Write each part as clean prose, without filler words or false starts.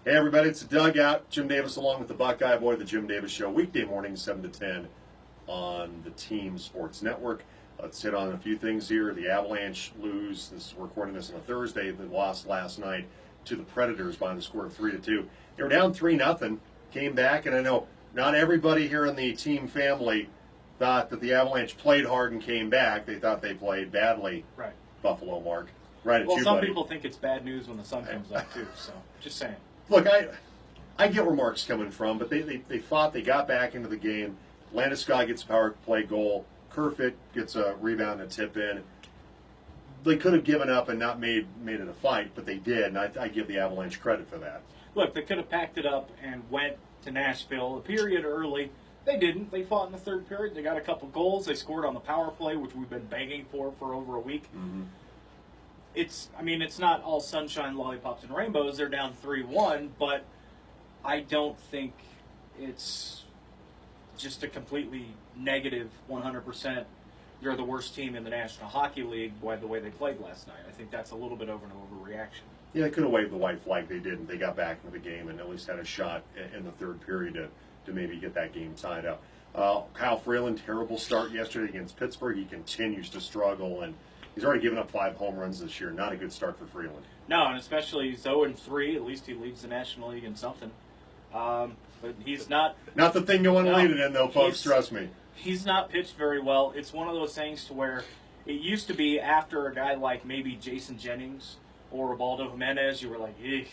Hey everybody, it's the Dugout. Jim Davis along with the Buckeye Boy, the Jim Davis Show, weekday mornings 7 to 10 on the Team Sports Network. Let's hit on a few things here. The Avalanche lose, we're recording this on a Thursday, they lost last night to the Predators by the score of 3-2. They were down 3-0, came back, and I know not everybody here in the team family thought that the Avalanche played hard and came back. They thought they played badly. Right. Buffalo, Mark. Right at well, you, some buddy. people think it's bad news when the sun comes up, too, so just saying. Look, I get where Mark's coming from, but they fought, they got back into the game. Landeskog gets a power play goal. Kerfoot gets a rebound and a tip in. They could have given up and not made it a fight, but they did, and I give the Avalanche credit for that. Look, they could have packed it up and went to Nashville a period early. They didn't. They fought in the third period. They got a couple goals. They scored on the power play, which we've been begging for over a week. Mm-hmm. It's not all sunshine, lollipops, and rainbows. They're down 3-1, but I don't think it's just a completely negative 100%. You're the worst team in the National Hockey League by the way they played last night. I think that's a little bit of an overreaction. Yeah, they could have waved the white flag. They didn't. They got back into the game and at least had a shot in the third period to maybe get that game tied up. Kyle Freeland, terrible start yesterday against Pittsburgh. He continues to struggle, and he's already given up 5 home runs this year. Not a good start for Freeland. No, and especially he's 0-3. At least he leads the National League in something. But he's not... Not the thing you want to lead it in, though, folks. Trust me. He's not pitched very well. It's one of those things to where it used to be after a guy like maybe Jason Jennings or Ubaldo Jimenez, you were like, eek.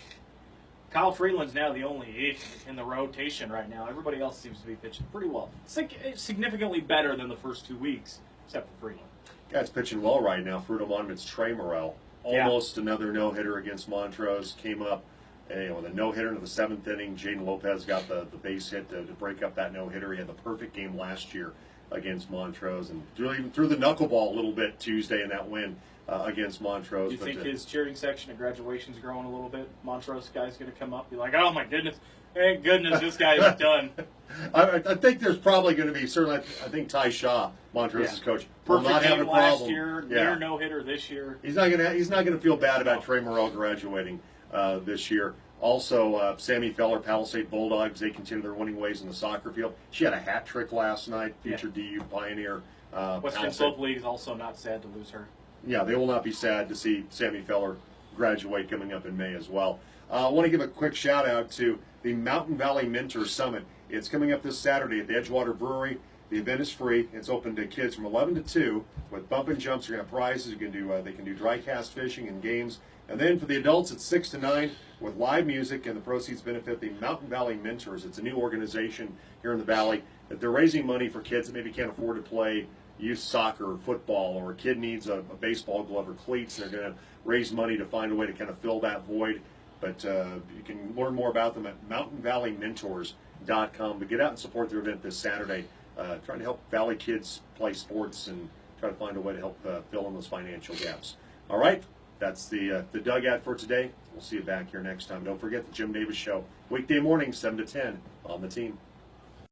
Kyle Freeland's now the only eek in the rotation right now. Everybody else seems to be pitching pretty well. It's significantly better than the first 2 weeks, except for Freeland. Guy's pitching well right now. Fruit of Monument's Trey Morrell. Almost another no-hitter against Montrose. Came up with a no-hitter into the 7th inning. Jaden Lopez got the base hit to break up that no-hitter. He had the perfect game last year against Montrose and even threw the knuckleball a little bit Tuesday in that win against Montrose. Do you think his cheering section at graduation's growing a little bit? Montrose guy's going to come up, be like, oh my goodness, thank goodness this guy's done. I think there's probably going to be, certainly, I think Ty Shaw, Montrose's coach, will perfect not have a game problem. last year, near no-hitter this year. He's not going to feel bad about Trey Morrell graduating this year. Also, Sammy Feller, Palisade Bulldogs, they continue their winning ways in the soccer field. She had a hat trick last night, featured DU Pioneer. Western Slope League is also not sad to lose her. Yeah, they will not be sad to see Sammy Feller graduate coming up in May as well. I want to give a quick shout out to the Mountain Valley Mentor Summit. It's coming up this Saturday at the Edgewater Brewery. The event is free. It's open to kids from 11 to 2 with bump and jumps. You're going to have prizes. You can do they can do dry cast fishing and games. And then for the adults, it's 6 to 9 with live music, and the proceeds benefit the Mountain Valley Mentors. It's a new organization here in the Valley that they're raising money for kids that maybe can't afford to play youth soccer or football, or a kid needs a baseball glove or cleats. They're going to raise money to find a way to kind of fill that void. But you can learn more about them at mountainvalleymentors.com. But get out and support their event this Saturday, trying to help Valley kids play sports and try to find a way to help fill in those financial gaps. All right, that's the Dugout for today. We'll see you back here next time. Don't forget the Jim Davis Show, weekday mornings, 7 to 10 on the Team.